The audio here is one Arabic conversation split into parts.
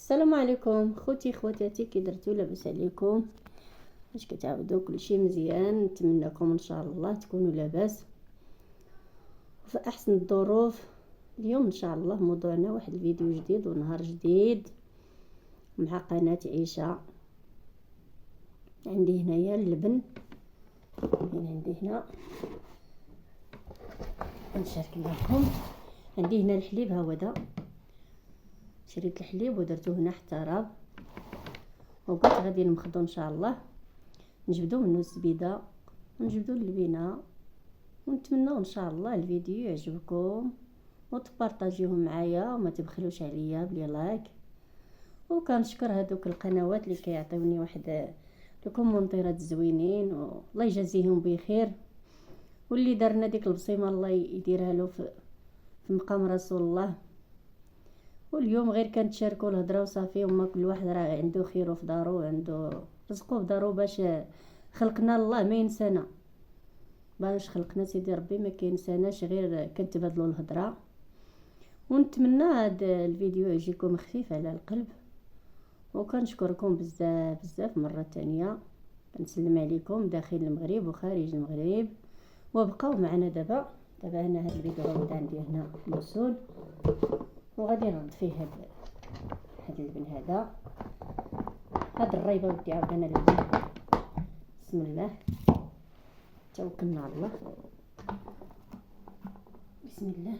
السلام عليكم خوتي خواتاتي، كي درتو؟ لاباس عليكم؟ واش كتعاودوا؟ كلشي مزيان؟ نتمنىكم ان شاء الله تكونوا لاباس في احسن الظروف. اليوم ان شاء الله موضوعنا واحد الفيديو جديد ونهار جديد مع قناه عيشه. عندي هنايا اللبن، عندي هنا نشارك لكم. عندي هنا الحليب، ها هو دا، شريت الحليب ودرتو هنا حتى راب، وقلت غادي نمخضو ان شاء الله، نجبدو منه الزبيده ونجبدو اللبنه، ونتمنى ان شاء الله الفيديو يعجبكم وتبارطاجيوه معايا وما تبخلوش عليا بلي لايك. وكنشكر هذوك القنوات اللي كيعطيوني واحد الكومونتيرات زوينين، والله يجازيهم بخير، واللي دارنا ديك البصيمه الله يديرها له في مقام رسول الله. واليوم غير كنتشاركوا الهضره وصافي، وما كل واحد راه عنده خيره في دارو وعنده رزقه في دارو، باش خلقنا الله ما ينسانا، باش خلقنا سيدي ربي ما كينساناش، غير كنتبادلوا الهضره. ونتمنى هذا الفيديو يجيكم خفيف على القلب، وكنشكركم بزاف بزاف مره ثانيه. كنسلم عليكم داخل المغرب وخارج المغرب، وبقاو معنا دابا انا هذا الفيديو غادي عندي هنا مسول، وغادي نرد فيه هاد اللبن هاد الريبه ودي عاودنا اللبن. بسم الله، توكلنا على الله، بسم الله.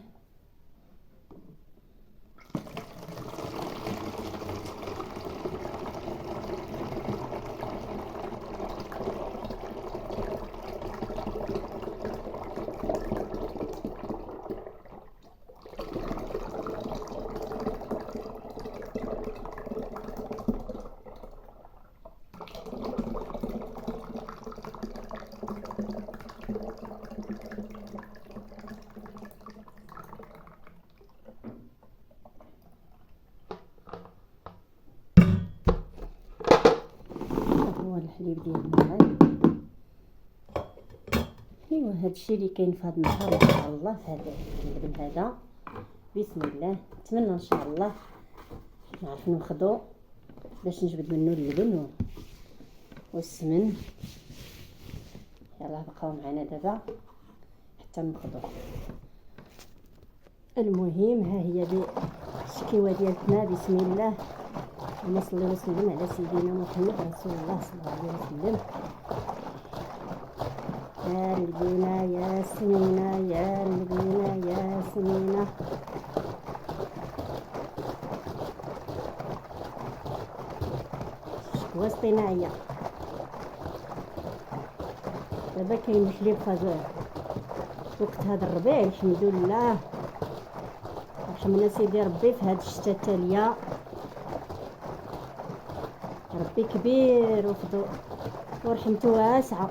الحليب ديالنا ايوا هادشي اللي كاين في هاد النهار ان شاء الله في هذا اللبن هذا. بسم الله، نتمنى ان شاء الله نعرف ناخذو باش نجبد منه اللبن والسمن. يلا بقاو معنا دابا حتى ناخذو. المهم ها هي الشكيوه ديالتنا. بسم الله، اللهم صل وسلم على سيدنا محمد رسول الله صلى الله عليه وسلم. يا اللبنه يا سمينه، يا اللبنه يا سمينه. شكوى اصطناعيه. دابا كاين الحليب في وقت هذا الربيع، الحمد لله. رحمنا سيدي ربي في هذا الشتاء التاليه، ربي كبير ورحمته واسعه.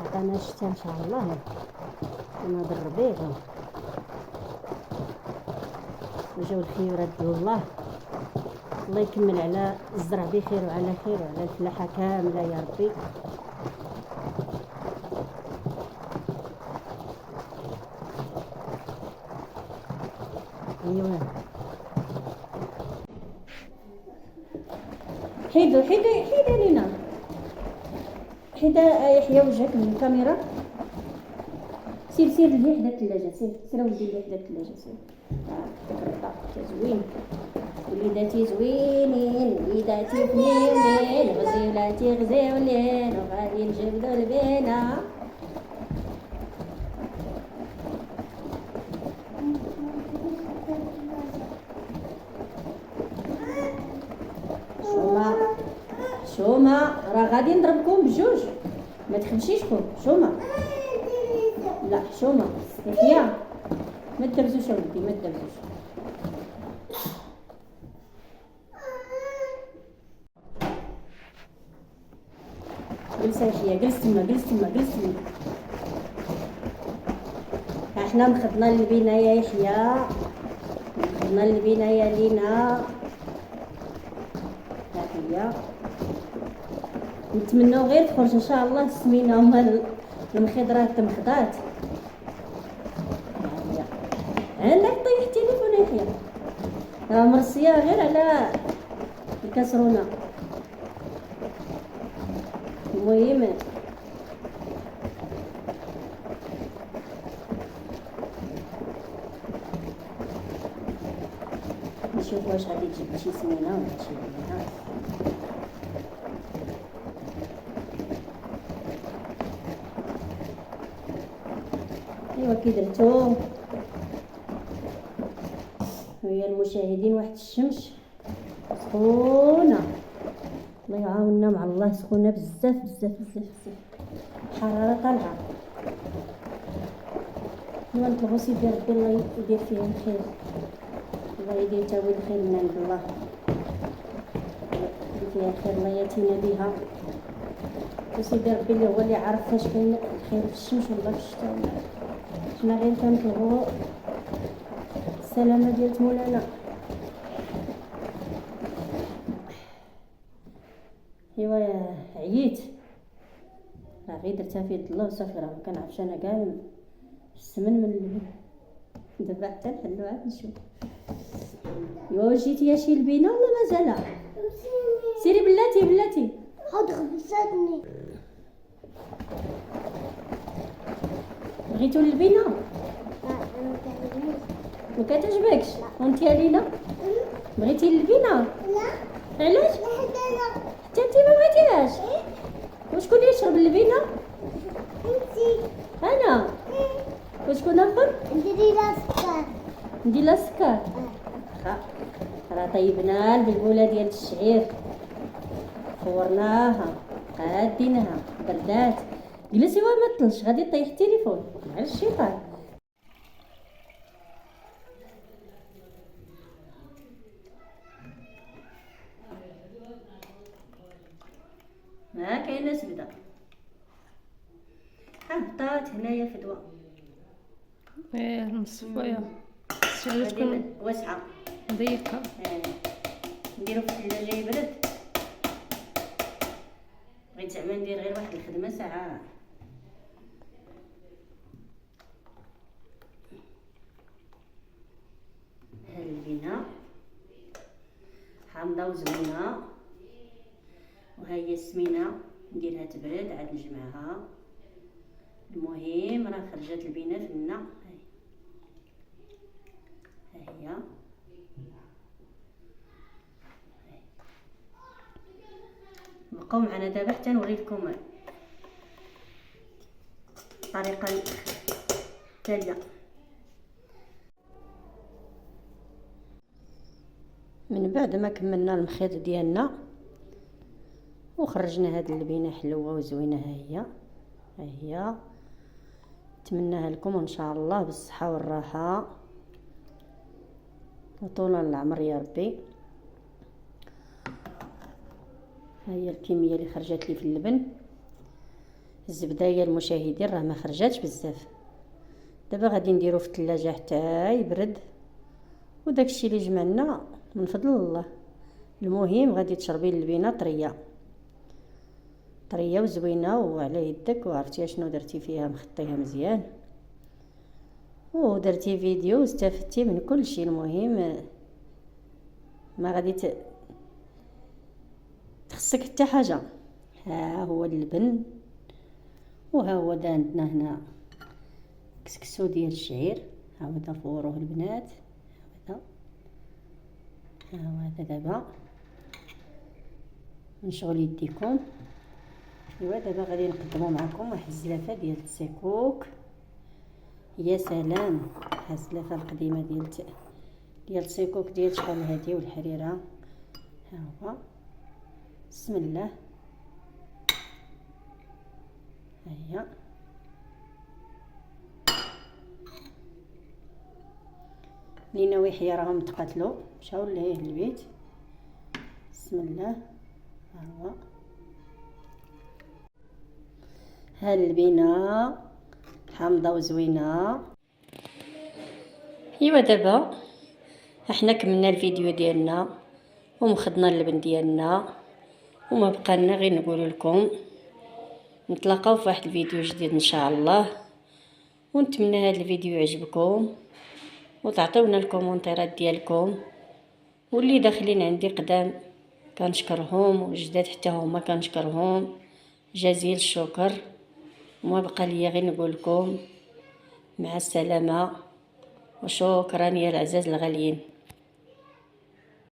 عطانا الشتاء ان شاء الله من هذا الربيع، وجاو الخيرات ديال الله يكمل على الزرع بخير وعلى خير وعلى الفلاحه كامله يا ربي. ايوا حيدا لينا، حيدا يحيى وجهك من الكاميرا. سير لهي حدا الثلاجه، سير ودي لهي حدا الثلاجه، سير. زوين وليداتي زوينين، وليداتي فنينين، غزيولاتي غزيولين، وغادي نجبدو البينه. شومه راه غادي نضربكم بجوج، ما تخمشيشكم. شومه لا، شومه يحيى ما تدبزوش اولدي، ما تدبزوش. جلس يحيى، جلس تما. احنا مخدنا اللبنه يا يحيى، مخدنا اللبنه يا لينا. هي نتمنوا غير تخرج ان شاء الله السمينه وما المخضرات تمخضات. عندك طيح التليفون يا يحيى، راه مرصيه غير على الكاسرونه. المهم نشوف واش غادي تجيب شي سمينه ولا شي بنينه. ايوا كي درتو ويا المشاهدين، واحد الشمس سخونه، الله يعاوننا مع الله، سخونه بزاف بزاف بزاف بزاف، الحراره طالعه. ايوا نطلبوا سيدي ربي الله يدير فيها الخير، الله يدير تاويل الخير من عند الله، يدير فيها الخير، الله ياتينا بها. وسيدي ربي اللي هو اللي عارف فاش كاين الخير في الشمس ولا في الشتاء. حنا غير كنطلبوا السلامه ديال مولانا. ايوا عييت، راه غير درتها في يد الله وصافي، راه ما كنعرفش انا كاع السمن من اللبن. دابا حتى نحلو عاد نشوف. ايوا جيتي يا شي لبينه ولا مازال؟ سيري بلاتي حاضر خبزتني. بغيتو البينه؟ ما كتعجبكش؟ وانت يا لينا بغيتي البينه؟ لا علاش؟ حتى انت ما بغيتيهاش؟ وشكون يشرب البينه؟ انا. وشكون اخر؟ ندير لها سكر. ندير لها السكر. راه طيبنا البلبوله ديال الشعير، فورناها قادينها بردات. جلسي وما تطلش غادي طيح التليفون على الشيطان. ما كاينه زبده، هبطات هنايا فدوه. مصفيه غادي تكون واسعه ضيقه. نديرو في الثلاجه يبرد. بغيت زعما ندير غير واحد الخدمه ساعه. هاد البينه حامضه وزوينه، وها هي السمينه نديرها تبرد عاد نجمعها. المهم راه خرجت البينه فينا، ها هي بقاو معنا دابا حتى نوريكم الطريقه التاليه. من بعد ما كملنا المخيط ديالنا وخرجنا هاد اللبينه حلوه وزوينه، ها هي نتمناها لكم ان شاء الله بالصحه والراحه وطول العمر يا ربي. ها هي الكميه اللي خرجت لي في اللبن. الزبده يا المشاهدين راه ما خرجاتش بزاف. دابا غادي نديرو في الثلاجه حتى يبرد، وداكشي اللي جمعنا من فضل الله. المهم غادي تشربي اللبينه طريه طريه وزوينه وعلى يدك، وعرفتي شنو درتي فيها، مخطيها مزيان ودرتي فيديو واستفدتي من كل شيء. المهم ما غادي تخصك حتى حاجه. ها هو اللبن، وها هو دا عندنا هنا كسكسو ديال الشعير، ها هو دا فوروه البنات. ها هو هذا دابا نشغل يديكم. ايوا دابا غادي نقدموا معكم واحد الزلافه ديال السيكوك. يا سلام، ها الزلافه القديمه ديال السيكوك ديال شحال هادي والحريره. ها هو بسم الله، ها هي لينا ويحيى راهم تقاتلوا مشاو ليه البيت. بسم الله، ها هو ها البينه حامضه وزوينه. ايوا دابا احنا كملنا الفيديو ديالنا ومخدنا اللبن ديالنا، وما بقى لنا غير نقول لكم نتلاقاو في واحد الفيديو جديد ان شاء الله. ونتمنى هذا الفيديو يعجبكم وتعطيونا الكومونتيرات ديالكم، واللي داخلين عندي قدام كنشكرهم، والجداد حتى هما كنشكرهم جزيل الشكر. وما بقى ليا غير نقول لكم مع السلامه، وشكرا يا العزاز الغاليين.